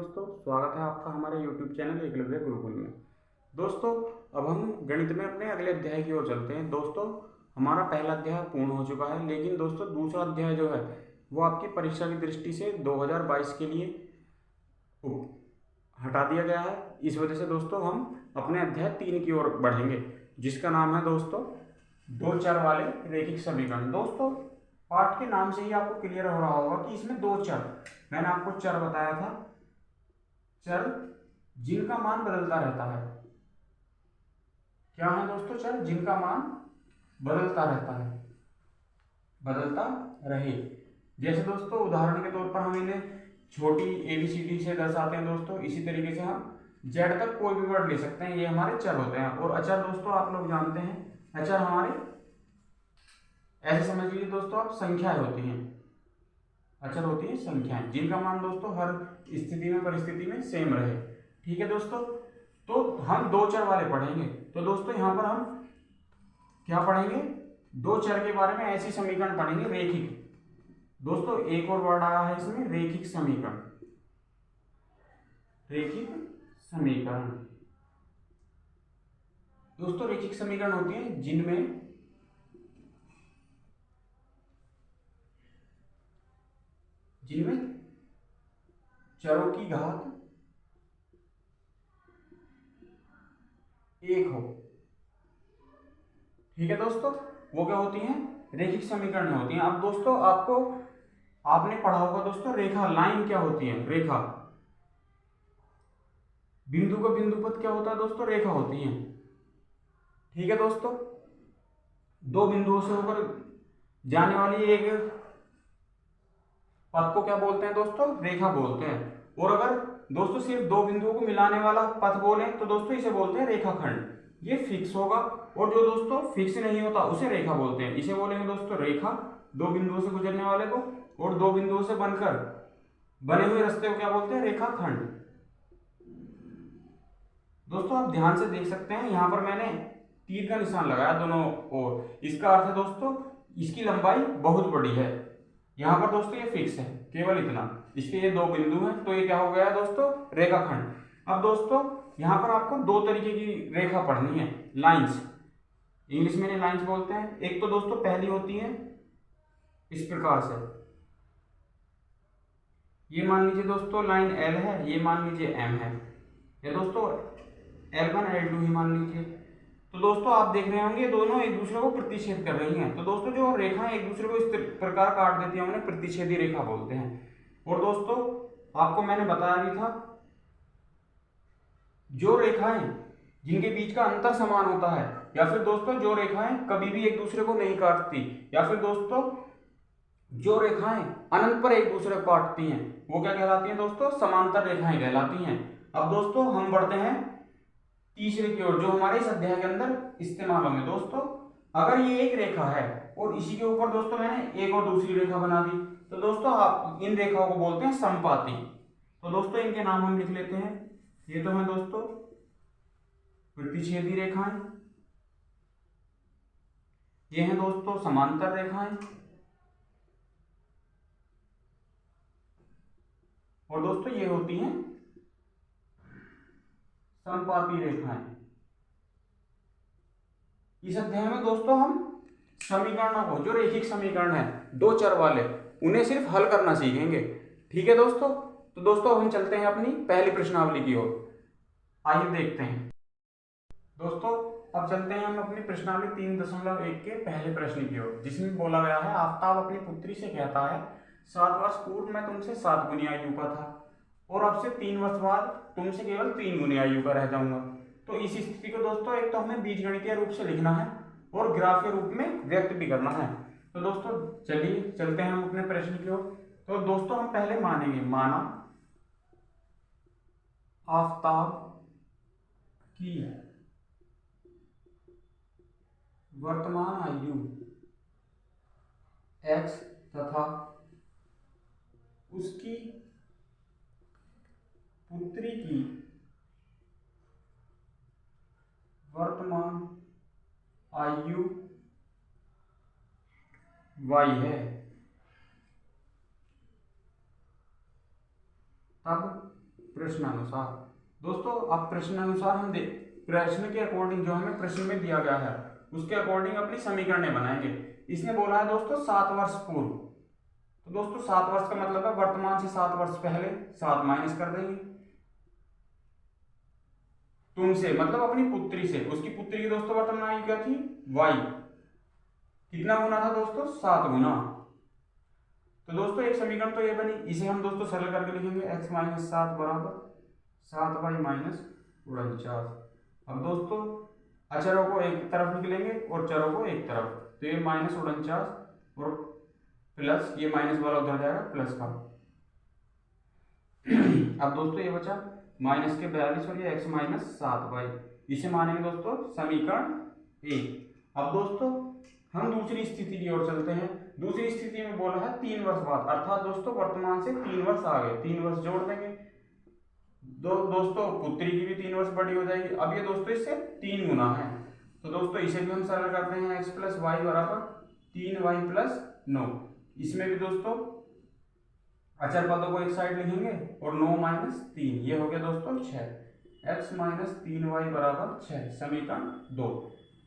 दोस्तों, स्वागत है आपका हमारे YouTube चैनल एकलव्य गुरुकुल में। दोस्तों, अब हम गणित में अपने अगले अध्याय की ओर चलते हैं। दोस्तों, हमारा पहला अध्याय पूर्ण हो चुका है, लेकिन दोस्तों दूसरा अध्याय जो है वो आपकी परीक्षा की दृष्टि से 2022 के लिए हटा दिया गया है। इस वजह से दोस्तों हम अपने अध्याय 3 की ओर बढ़ेंगे, जिसका नाम है दोस्तों दो चर वाले रैखिक समीकरण। दोस्तों, पाठ के नाम से ही आपको क्लियर हो रहा होगा कि इसमें दो चर, मैंने आपको चर बताया था, चर जिनका मान बदलता रहता है। क्या है दोस्तों? चर जिनका मान बदलता रहता है, बदलता रहे। जैसे दोस्तों उदाहरण के तौर पर हम इन्हें छोटी ABCD से दर्शाते हैं दोस्तों, इसी तरीके से हम Z तक कोई भी वर्ड ले सकते हैं, ये हमारे चर होते हैं। और अचर दोस्तों आप लोग जानते हैं, अचर हमारे ऐसे समझ लीजिए दोस्तों आप, संख्याएं होती हैं। अचर होती है संख्याएं जिनका मान दोस्तों हर स्थिति में परिस्थिति में सेम रहे। ठीक है दोस्तों, तो हम दो चर वाले पढ़ेंगे। तो दोस्तों यहाँ पर हम क्या पढ़ेंगे? दो चर के बारे में ऐसी समीकरण पढ़ेंगे, रैखिक। दोस्तों एक और वर्ड आया है इसमें, रैखिक समीकरण। रैखिक समीकरण दोस्तों रैखिक समीकरण होती है जिनमें चरों की घात एक हो। ठीक है दोस्तों, वो क्या होती हैं? रैखिक समीकरण होती हैं। अब दोस्तों आपने पढ़ा होगा दोस्तों, रेखा, लाइन क्या होती है? रेखा। बिंदु का बिंदुपथ क्या होता है दोस्तों? रेखा होती है। ठीक है दोस्तों, दो बिंदुओं से होकर जाने वाली एक पथ को क्या बोलते हैं दोस्तों? रेखा बोलते हैं। और अगर दोस्तों सिर्फ दो बिंदुओं को मिलाने वाला पथ बोले तो दोस्तों इसे बोलते हैं रेखाखंड। ये फिक्स होगा। और जो दोस्तों फिक्स नहीं होता उसे रेखा बोलते हैं। इसे बोलेंगे दोस्तों रेखा, दो बिंदुओं से गुजरने वाले को। और दो बिंदुओं से बनकर बने हुए रास्ते को क्या बोलते हैं? रेखाखंड। दोस्तों आप ध्यान से देख सकते हैं, यहां पर मैंने तीर का निशान लगाया दोनों ओर। इसका अर्थ है दोस्तों इसकी लंबाई बहुत बड़ी है। यहां पर दोस्तों ये फिक्स है, केवल इतना, इसके ये दो बिंदु हैं, तो ये क्या हो गया दोस्तों? रेखाखंड। अब दोस्तों यहां पर आपको दो तरीके की रेखा पढ़नी है, लाइंस। इंग्लिश में लाइंस बोलते हैं। एक तो दोस्तों पहली होती है इस प्रकार से, ये मान लीजिए दोस्तों लाइन L है, ये मान लीजिए M है, या दोस्तों L1 L2 ही मान लीजिए। तो दोस्तों आप देख रहे होंगे दोनों एक दूसरे को प्रतिच्छेद कर रही हैं। तो दोस्तों जो रेखाएं एक दूसरे को इस प्रकार काट देती हैं उन्हें प्रतिच्छेदी रेखा बोलते हैं। और दोस्तों आपको मैंने बताया भी था, जो रेखाएं जिनके बीच का अंतर समान होता है, या फिर दोस्तों जो रेखाएं कभी भी एक दूसरे को नहीं काटती, या फिर दोस्तों जो रेखाएं अनंत पर एक दूसरे को काटती हैं, वो क्या कहलाती हैं दोस्तों? समांतर रेखाएं कहलाती हैं। अब दोस्तों हम बढ़ते हैं तीसरे की ओर, जो हमारे इस अध्याय के अंदर इस्तेमाल होंगे। दोस्तों अगर ये एक रेखा है और इसी के ऊपर दोस्तों मैंने एक और दूसरी रेखा बना दी, तो दोस्तों आप इन रेखाओं को बोलते हैं समपाती। तो दोस्तों इनके नाम हम लिख लेते हैं। ये तो है दोस्तों प्रतिच्छेदी रेखाएं, ये हैं दोस्तों समांतर रेखाएं, और दोस्तों ये होती हैं समपाती रेखाएं। इस अध्याय में दोस्तों हम समीकरणों को, जो रैखिक समीकरण है दो चर वाले, उन्हें सिर्फ हल करना सीखेंगे। ठीक है दोस्तों, तो दोस्तों हम चलते हैं अपनी पहली प्रश्नावली की ओर। आइए देखते हैं दोस्तों, अब चलते हैं हम अपनी प्रश्नावली 3.1 के पहले प्रश्न की ओर, जिसमें बोला गया है, आफ्ताब अपनी पुत्री से कहता है, 7 वर्ष पूर्व मैं तुमसे 7 गुनी आयु का था और अब से 3 वर्ष बाद तुमसे केवल 3 गुनी आयु का रह जाऊंगा। तो इस स्थिति को दोस्तों एक तो हमें बीजगणितीय रूप से लिखना है और ग्राफीय रूप में व्यक्त भी करना है। तो दोस्तों चलिए चलते हैं हम अपने प्रश्न की ओर। तो दोस्तों हम पहले मानेंगे, माना आफ्ताब की वर्तमान आयु x तथा उसकी पुत्री की वर्तमान आयु y है, तब प्रश्नानुसार। दोस्तों अब प्रश्नानुसार हम प्रश्न के अकॉर्डिंग जो हमें प्रश्न में दिया गया है उसके अकॉर्डिंग अपनी समीकरणें बनाएंगे। इसने बोला है दोस्तों 7 वर्ष पूर्व, तो दोस्तों 7 वर्ष का मतलब है वर्तमान से 7 वर्ष पहले 7 माइनस कर देंगे। तुमसे मतलब अपनी पुत्री से, उसकी पुत्री की दोस्तों वर्तमान आयु क्या थी y, कितना गुना था दोस्तों 7 गुना। तो दोस्तों एक समीकरण तो ये बनी, इसे हम दोस्तों सरल करके लिखेंगे x माइनस 7 बराबर 7y माइनस 49। अब दोस्तों अचरों को एक तरफ लिख लेंगे और चरों को एक तरफ, तो ये माइनस 49 और प्लस ये माइनस वाला उधर जाएगा प्लस का। अब दोस्तों ये बचा माइनस के 42 और ये x माइनस 7y, इसे मानेंगे दोस्तों समीकरण 1। अब दोस्तों हम दूसरी स्थिति की ओर चलते हैं। दूसरी स्थिति में बोला है 3 वर्ष बाद, अर्थात दोस्तों वर्तमान से 3 वर्ष आगे, 3 वर्ष जोड़ देंगे। दोस्तों पुत्री की भी 3 वर्ष बड़ी हो जाएगी। अब ये दोस्तों इससे 3 गुना है, तो दोस्तों इसे भी हम सरल करते हैं x प्लस वाई बराबर 3y प्लस 9। इसमें भी दोस्तों अचर पदों को एक साइड लिखेंगे और 9 माइनस 3, ये हो गया दोस्तों 6, x माइनस 3y बराबर 6, समीकरण 2।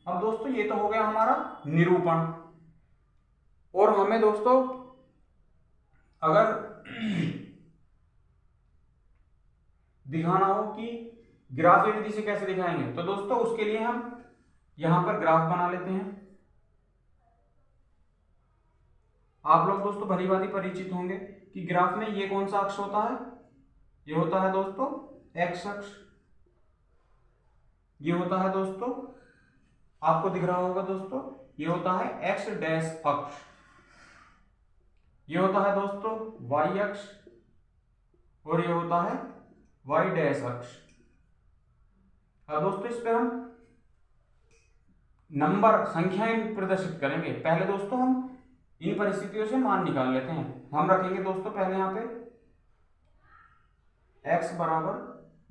अब दोस्तों ये तो हो गया हमारा निरूपण, और हमें दोस्तों अगर दिखाना हो कि ग्राफीय विधि से कैसे दिखाएंगे, तो दोस्तों उसके लिए हम यहां पर ग्राफ बना लेते हैं। आप लोग दोस्तों भली भांति परिचित होंगे कि ग्राफ में ये कौन सा अक्ष होता है, ये होता है दोस्तों x अक्ष, ये होता है दोस्तों आपको दिख रहा होगा दोस्तों, ये होता है x डैश अक्ष, ये होता है दोस्तों y अक्ष, और ये होता है y डैश अक्ष। अब दोस्तों इस पे हम नंबर संख्याएं प्रदर्शित करेंगे। पहले दोस्तों हम इन परिस्थितियों से मान निकाल लेते हैं। हम रखेंगे दोस्तों पहले यहां पे x बराबर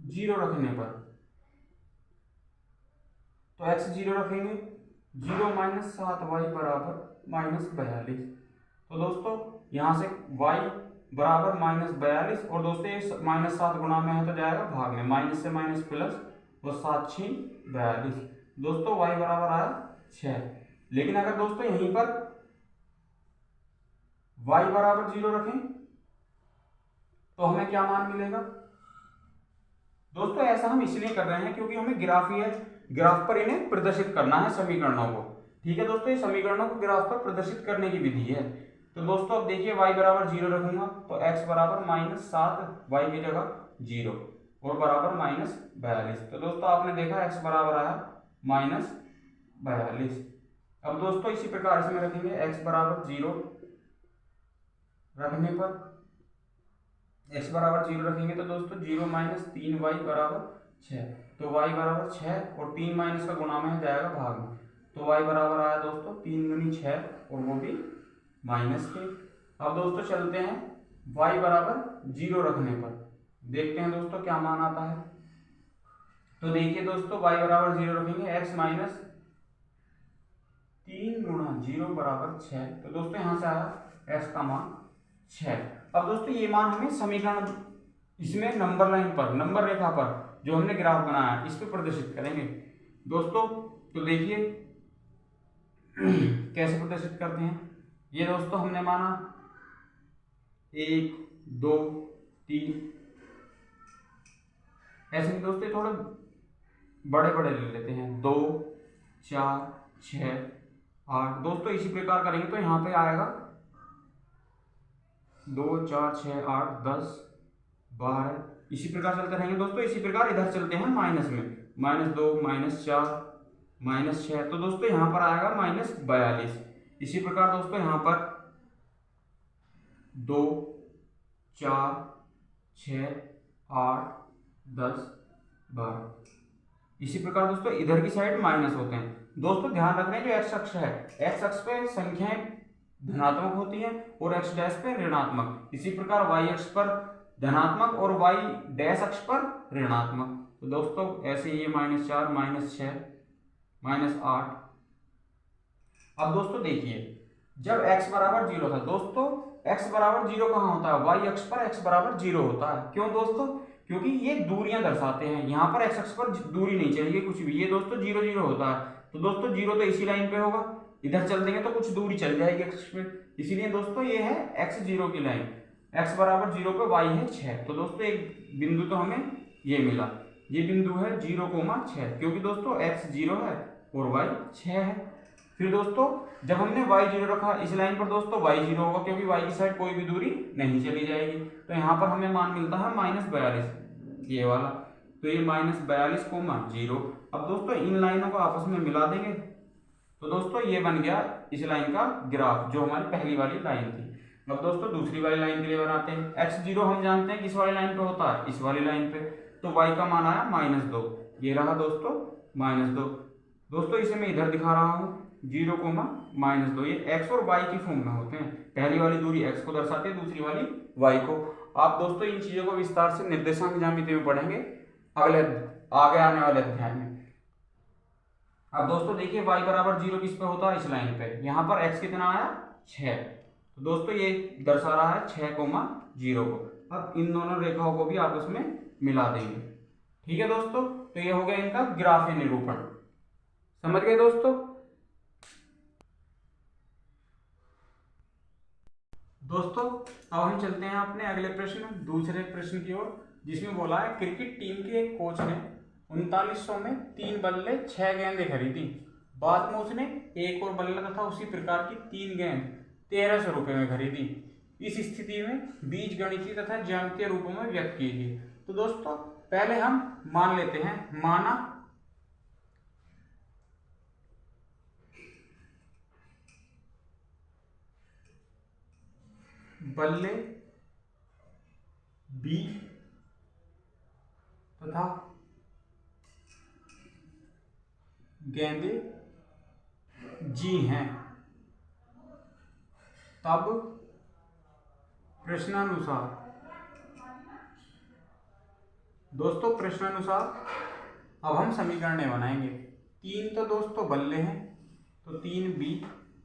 0 रखने पर, तो x 0 रखेंगे, 0 माइनस 7y बराबर माइनस 42। तो दोस्तों यहां से y बराबर माइनस 42, और दोस्तों ये माइनस 7 गुना में है तो जाएगा भाग में, माइनस से माइनस प्लस, और 7 6 42। दोस्तों y बराबर आया 6। लेकिन अगर दोस्तों यहीं पर y बराबर 0 रखें तो हमें क्या मान मिलेगा दोस्तों? ऐसा हम इसलिए कर रहे हैं क्योंकि हमें ग्राफ पर इन्हें प्रदर्शित करना है समीकरणों को। ठीक है दोस्तों, ये समीकरणों को ग्राफ पर प्रदर्शित करने की विधि है। तो दोस्तों अब देखिए y बराबर 0 रखूंगा तो x बराबर माइनस 7, y की जगह 0 और बराबर माइनस 42। तो दोस्तों आपने देखा x बराबर आया माइनस 42। अब दोस्तों इसी प्रकार से में रखेंगे x बराबर 0 रखने पर, x बराबर 0 रखेंगे तो दोस्तों 0 माइनस 3y बराबर 6, तो y बराबर 6 और 3 माइनस का गुणा में जाएगा भाग में, तो y बराबर आया दोस्तों 3 दूनी 6 और वो भी माइनस के। अब दोस्तों चलते हैं y बराबर 0 रखने पर, देखते हैं दोस्तों क्या मान आता है। तो देखिए दोस्तों y बराबर 0 रखेंगे, x माइनस 3 गुणा 0 बराबर 6, तो दोस्तों यहां से आया x का मान 6। अब दोस्तों ये मान हमें समीकरण इसमें नंबर लाइन पर, नंबर रेखा पर जो हमने ग्राफ बनाया है इस पे प्रदर्शित करेंगे दोस्तों। तो देखिए कैसे प्रदर्शित करते हैं। ये दोस्तों हमने माना 1 2 3, ऐसे में दोस्तों थोड़े बड़े बड़े ले लेते हैं, 2 4 6 8। दोस्तों इसी प्रकार करेंगे तो यहाँ पे आएगा 2 4 6 8 10 12, इसी प्रकार चलते रहेंगे दोस्तों। इसी प्रकार इधर चलते हैं माइनस में, -2 -4 -6, तो दोस्तों यहाँ पर आएगा -42। इसी प्रकार दोस्तों यहाँ पर 2 4 6 8 10 12, इसी प्रकार दोस्तों इधर की साइड माइनस होते हैं। दोस्तों ध्यान रख रहे हैं जो एक्स अक्ष है, एक्स अक्ष पे संख्याएं धनात्मक होती हैं और एक्स डैश पे ऋणात्मक। इसी प्रकार वाई अक्ष पर धनात्मक और वाई डैश अक्ष पर ऋणात्मक। तो दोस्तों ऐसे ये -4 -6 -8। अब दोस्तों देखिए जब x बराबर 0 था दोस्तों x बराबर 0 कहाँ होता है, y अक्ष पर x बराबर 0 होता है। क्यों दोस्तों, क्योंकि ये दूरियां दर्शाते हैं। यहाँ पर x अक्ष पर दूरी नहीं चलेगी कुछ भी, ये दोस्तों 0 0 होता है। तो दोस्तों 0 तो इसी लाइन पे होगा, इधर चल देंगे तो कुछ दूरी चल जाएगी x पे, इसीलिए दोस्तों ये है x 0 की लाइन। x बराबर 0 पे y है 6। तो दोस्तों एक बिंदु तो हमें ये मिला, ये बिंदु है 0,6, क्योंकि दोस्तों x 0 है और y 6 है। फिर दोस्तों जब हमने y 0 रखा इस लाइन पर दोस्तों y 0 होगा, क्योंकि y की साइड कोई भी दूरी नहीं चली जाएगी। तो यहाँ पर हमें मान मिलता है -42, ये वाला। तो ये -42,0। अब दोस्तों इन लाइनों को आपस में मिला देंगे, तो दोस्तों ये बन गया इस लाइन का ग्राफ, जो हमारी पहली वाली लाइन थी। अब दोस्तों दूसरी वाली लाइन के लिए बनाते हैं। x0 हम जानते हैं किस वाली लाइन पे होता है, इस वाली लाइन पे। तो y का मान आया -2, ये रहा दोस्तों -2। दोस्तों इसे मैं इधर दिखा रहा हूँ 0,-2, ये x और y की फॉर्म में होते हैं। पहली वाली दूरी x को दर्शाती है, दूसरी वाली y को। आप दोस्तों इन चीजों को विस्तार से निर्देशांक ज्यामिति में पढ़ेंगे अगले आगे आने वाले अध्याय में। अब दोस्तों देखिए y बराबर 0 किस पे होता है, इस लाइन पे। यहाँ पर x कितना आया 6, तो दोस्तों ये दर्शा रहा है 6,0 को। अब इन दोनों रेखाओं को भी आपस में मिला देंगे। ठीक है दोस्तों, तो ये हो गया इनका ग्राफ निरूपण। समझ गए दोस्तों। दोस्तों अब हम चलते हैं अपने अगले प्रश्न, दूसरे प्रश्न की ओर, जिसमें बोला है क्रिकेट टीम के एक कोच ने 3900 में 3 बल्ले 6 गेंदें खरीदी। बाद में उसने एक और बल्ला तथा उसी प्रकार की 3 गेंद 1300 रुपये में खरीदी। इस स्थिति में बीज गणितीय तथा ज्यामितीय रूपों में व्यक्त कीजिए। तो दोस्तों पहले हम मान लेते हैं, माना बल्ले बी तथा गेंदे जी हैं, तब प्रश्नानुसार, दोस्तों प्रश्नानुसार अब हम समीकरण बनाएंगे। 3 तो दोस्तों बल्ले हैं, तो 3b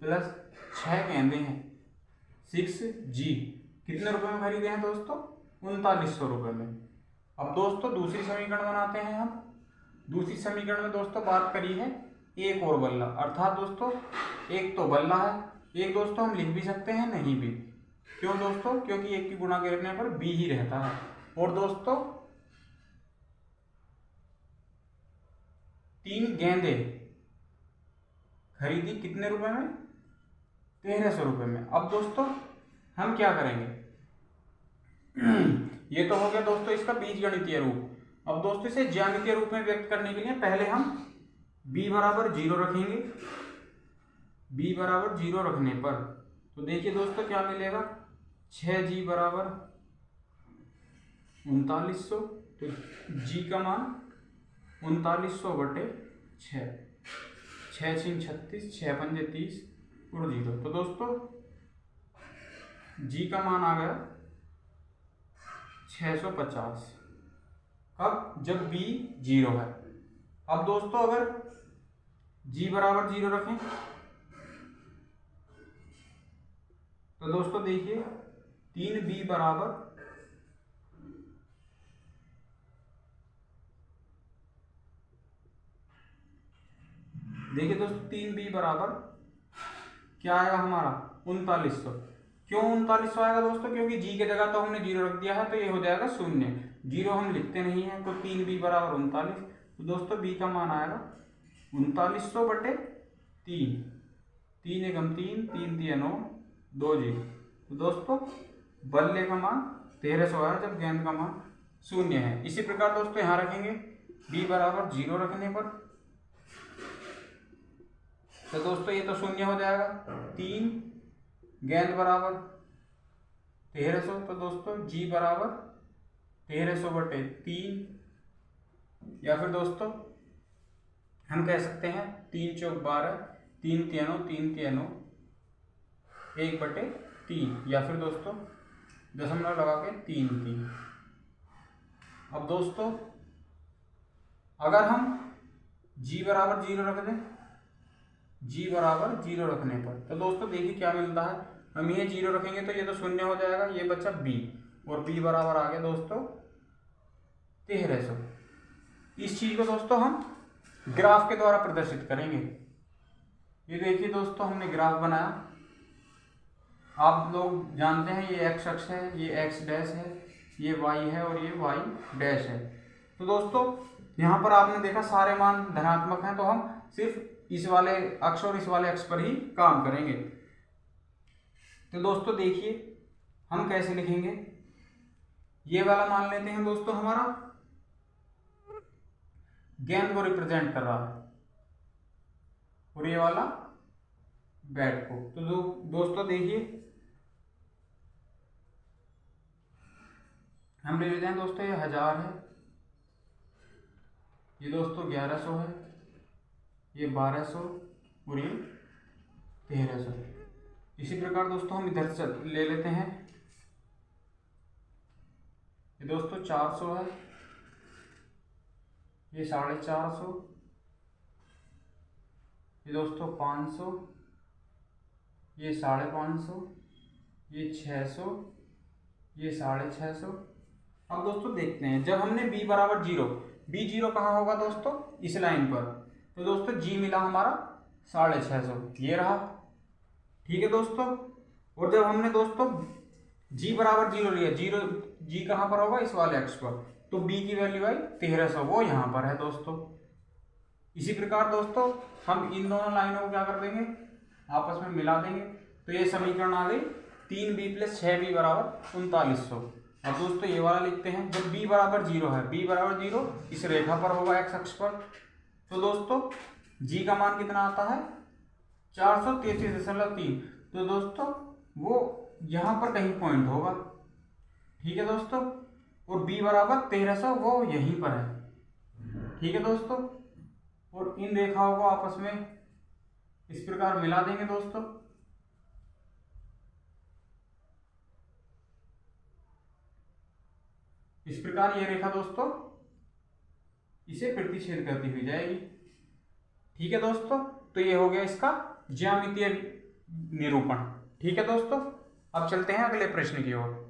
प्लस 6 गेंदे हैं 6g कितने रुपए में खरीदे हैं दोस्तों, 3900 रुपये में। अब दोस्तों दूसरी समीकरण बनाते हैं हम। दूसरी समीकरण में दोस्तों बात करी है एक और बल्ला, अर्थात दोस्तों एक तो बल्ला है, एक दोस्तों हम लिख भी सकते हैं नहीं भी। क्यों दोस्तों, क्योंकि एक की गुणा करने पर b ही रहता है। और दोस्तों 3 गेंदे खरीदी कितने रुपए में, 1300 रुपये में। अब दोस्तों हम क्या करेंगे, ये तो हो गया दोस्तों इसका बीजगणितीय रूप। अब दोस्तों इसे ज्यामितीय रूप में व्यक्त करने के लिए पहले हम b बराबर 0 रखेंगे। b बराबर 0 रखने पर तो देखिए दोस्तों क्या मिलेगा, 6g बराबर 3900, तो g का मान 3900/6, 6 6 36, 6 5 30 और 0। तो दोस्तों g का मान आ गया 650। कब, जब b 0 है। अब दोस्तों अगर g बराबर 0 रखें तो दोस्तों देखिए 3b बराबर देखिए दोस्तों 3b बराबर क्या आएगा हमारा 3900। क्यों 3900 आएगा दोस्तों, क्योंकि g की जगह तो हमने 0 रख दिया है, तो ये हो जाएगा 0, 0 हम लिखते नहीं है। तो 3b बराबर 39, तो दोस्तों b का मान आएगा 3900/3, 3 एकम 3, 3 3 9, 2 0। तो दोस्तों बल्ले का मान 1300 आया जब गेंद का मान 0 है। इसी प्रकार दोस्तों यहाँ रखेंगे b बराबर 0 रखने पर, तो दोस्तों ये तो 0 हो जाएगा। 3 गेंद बराबर 1300, तो दोस्तों g बराबर 1300/3, या फिर दोस्तों हम कह सकते हैं 3 चौक 12, 3 3 3 3 1/3, या फिर दोस्तों दशमलव लगा के 3 3। अब दोस्तों अगर हम g बराबर 0 रख दें, g बराबर 0 रखने पर तो दोस्तों देखिए क्या मिलता है, हम ये 0 रखेंगे तो ये तो शून्य हो जाएगा, ये बचा b, और b बराबर आ गया दोस्तों 1300। इस चीज को दोस्तों हम ग्राफ के द्वारा प्रदर्शित करेंगे। ये देखिए दोस्तों, हमने ग्राफ बनाया। आप लोग जानते हैं ये x अक्ष है, ये x डैश है, ये y है और ये y डैश है। तो दोस्तों यहाँ पर आपने देखा सारे मान धनात्मक हैं, तो हम सिर्फ इस वाले अक्ष और इस वाले अक्ष पर ही काम करेंगे। तो दोस्तों देखिए हम कैसे लिखेंगे। ये वाला मान लेते हैं दोस्तों हमारा गेंद को रिप्रेजेंट कर रहा है, और ये वाला बैट को। तो दोस्तों देखिए हम ले लेते हैं दोस्तों, ये 1000 है, ये दोस्तों 1100 है, ये 1200 और ये 1300। इसी प्रकार दोस्तों हम इधर से ले लेते हैं, ये दोस्तों 400 है, ये 450, ये दोस्तों 500, ये 550, ये 600, ये 650। अब दोस्तों देखते हैं, जब हमने b बराबर 0, b 0 कहाँ होगा दोस्तों, इस लाइन पर, तो दोस्तों g मिला हमारा 650, ये रहा, ठीक है दोस्तों। और जब हमने दोस्तों g बराबर 0 लिया, g कहाँ पर होगा, इस वाले अक्ष पर, तो b की वैल्यू आई 1300, वो यहाँ पर है दोस्तों। इसी प्रकार दोस्तों हम इन दोनों लाइनों को क्या कर देंगे, आपस में मिला देंगे, तो ये समीकरण आ गई 3b + 6b बराबर 3900। अब दोस्तों ये वाला लिखते हैं, जब b बराबर 0 है, b बराबर 0 इस रेखा पर होगा x अक्ष पर, तो दोस्तों g का मान कितना आता है 433.3। तो दोस्तों वो यहाँ पर कहीं पॉइंट होगा, ठीक है दोस्तों। और b बराबर 1300 वो यहीं पर है, ठीक है दोस्तों। और इन रेखाओं को आपस में इस प्रकार मिला देंगे दोस्तों। इस प्रकार ये रेखा दोस्तों इसे प्रतिच्छेद करती हुई जाएगी, ठीक है दोस्तों। तो ये हो गया इसका ज्यामितीय निरूपण, ठीक है दोस्तों। अब चलते हैं अगले प्रश्न की ओर।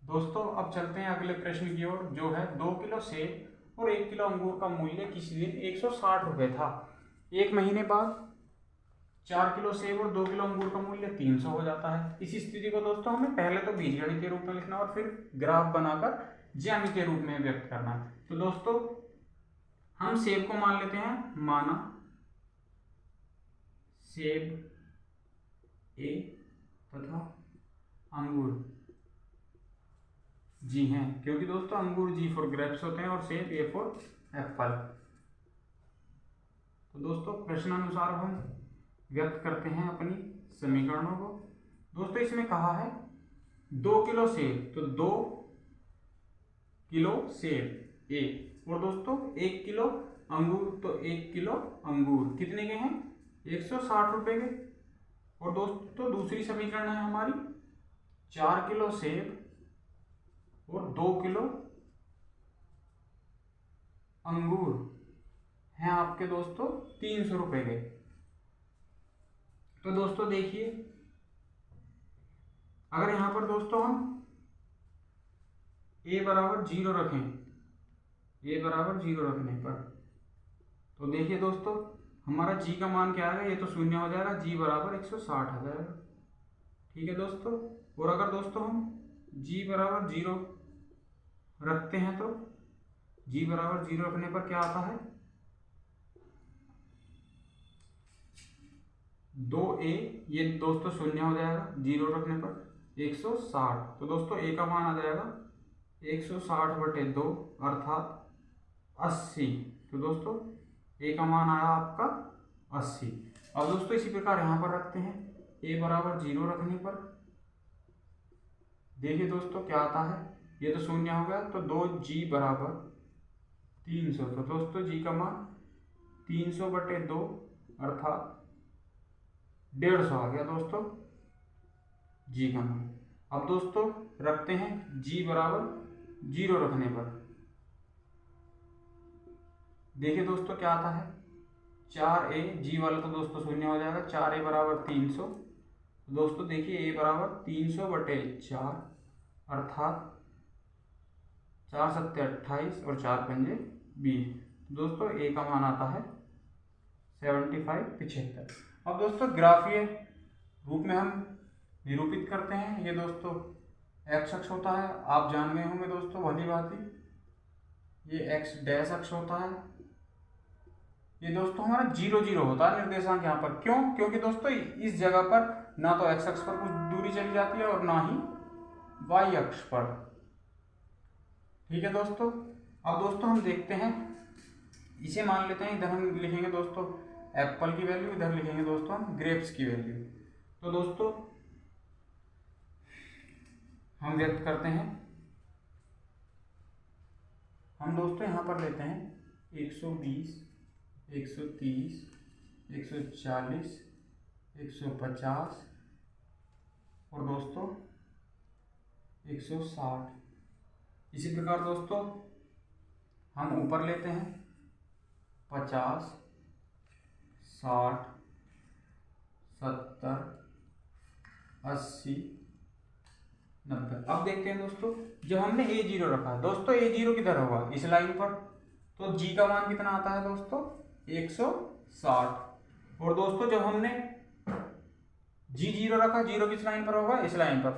दोस्तों अब चलते हैं अगले प्रश्न की ओर, जो है 2 किलो सेब और 1 किलो अंगूर का मूल्य किसी दिन 160 रुपये था। एक महीने बाद 4 किलो सेब और 2 किलो अंगूर का मूल्य 300 हो जाता है। इसी स्थिति को दोस्तों हमें पहले तो बीजगणित के रूप में लिखना और फिर ग्राफ बनाकर ज्यामितीय रूप में व्यक्त करना है। तो दोस्तों हम सेब को मान लेते हैं, माना सेब ए तथा अंगूर जी हैं, क्योंकि दोस्तों अंगूर जी फॉर ग्रेप्स होते हैं और सेब ए फॉर एप्पल। तो दोस्तों प्रश्नानुसार हम व्यक्त करते हैं अपनी समीकरणों को। दोस्तों इसमें कहा है 2 किलो सेब, तो 2 किलो सेब ए, और दोस्तों 1 किलो अंगूर, तो 1 किलो अंगूर कितने के हैं 160 रुपए के। और दोस्तों दूसरी समीकरण है हमारी 4 किलो सेब और 2 किलो अंगूर हैं आपके दोस्तों 300 रुपए के। तो दोस्तों देखिए अगर यहां पर दोस्तों हम a बराबर 0 रखें, a बराबर 0 रखने पर, तो देखिए दोस्तों हमारा g का मान क्या आएगा, ये तो शून्य हो जाएगा, g बराबर 160 आ जाएगा, ठीक है दोस्तों। और अगर दोस्तों हम g बराबर 0 रखते हैं तो g बराबर 0 रखने पर क्या आता है 2a, ये दोस्तों शून्य हो जाएगा 0 रखने पर 160। तो दोस्तों a का मान आ जाएगा 160/2 अर्थात 80। तो दोस्तों a का मान आया आपका 80। अब दोस्तों इसी प्रकार यहाँ पर रखते हैं, a बराबर 0 रखने पर देखिए दोस्तों क्या आता है, ये तो शून्य हो गया, तो 2g बराबर 300। तो दोस्तों g का मान 300/2 अर्थात 150 आ गया दोस्तों g का मान। अब दोस्तों रखते हैं g बराबर 0 रखने पर, देखिए दोस्तों क्या आता है 4a, जी वाला तो दोस्तों शून्य हो जाएगा, 4a बराबर 300। दोस्तों देखिए a बराबर 300/4 अर्थात 4 सत्ते 28 और 4 पंजे 20। दोस्तों a का मान आता है 75 अब दोस्तों ग्राफीय रूप में हम निरूपित करते हैं। ये दोस्तों x अक्ष होता है, आप जान गए होंगे दोस्तों भली भांति। ये x डैश अक्ष होता है। ये दोस्तों हमारा 0 0 होता है निर्देशांक यहाँ पर। क्यों? क्योंकि दोस्तों इस जगह पर ना तो x अक्ष पर कुछ दूरी चली जाती है और ना ही y अक्ष पर। ठीक है दोस्तों। अब दोस्तों हम देखते हैं, इसे मान लेते हैं, इधर हम लिखेंगे दोस्तों एप्पल की वैल्यू, इधर लिखेंगे दोस्तों हम ग्रेप्स की वैल्यू। तो दोस्तों हम व्यक्त करते हैं, हम दोस्तों यहाँ पर लेते हैं 120, 130, 140, 150 और दोस्तों 160। इसी प्रकार दोस्तों हम ऊपर लेते हैं 50, 60, 70, 80, 90। अब देखते हैं दोस्तों, जब हमने a0 रखा, दोस्तों a0 किधर होगा? इस लाइन पर। तो g का मान कितना आता है दोस्तों? 160। और दोस्तों जब हमने g0 रखा, 0 किस लाइन पर होगा? इस लाइन पर।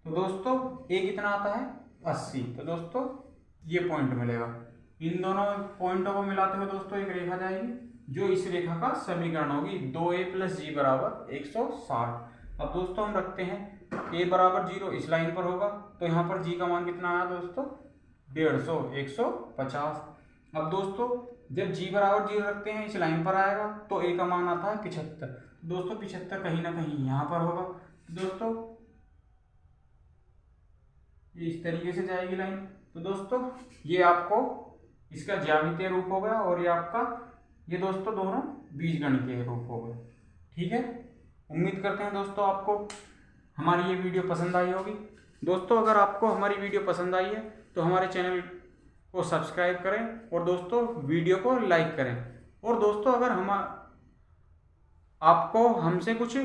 तो दोस्तों a कितना आता है? 80। तो दोस्तों ये पॉइंट मिलेगा। इन दोनों पॉइंटों को मिलाते हुए दोस्तों एक रेखा जाएगी, जो इस रेखा का समीकरण होगी 2a + g बराबर 160। अब दोस्तों हम रखते हैं a बराबर 0 इस लाइन पर होगा, तो यहाँ पर g का मान कितना आया दोस्तों? 150, 150। अब दोस्तों जब g बराबर 0 रखते हैं इस लाइन पर आएगा, तो a का मान आता है 75। दोस्तों 75 कहीं ना कहीं यहाँ पर होगा। दोस्तों ये इस तरीके से जाएगी लाइन। तो दोस्तों ये आपको इसका ज्यामितीय रूप हो गया, और ये आपका ये दोस्तों दोनों बीजगणितीय रूप हो गए। ठीक है, उम्मीद करते हैं दोस्तों आपको हमारी ये वीडियो पसंद आई होगी। दोस्तों अगर आपको हमारी वीडियो पसंद आई है तो हमारे चैनल को सब्सक्राइब करें और दोस्तों वीडियो को लाइक करें। और दोस्तों अगर आपको हमसे कुछ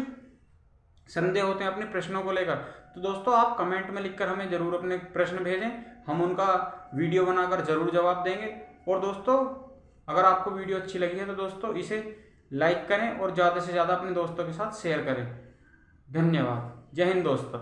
संदेह होते हैं अपने प्रश्नों को लेकर, तो दोस्तों आप कमेंट में लिखकर हमें ज़रूर अपने प्रश्न भेजें, हम उनका वीडियो बनाकर ज़रूर जवाब देंगे। और दोस्तों अगर आपको वीडियो अच्छी लगी है तो दोस्तों इसे लाइक करें और ज़्यादा से ज़्यादा अपने दोस्तों के साथ शेयर करें। धन्यवाद। जय हिंद दोस्तों।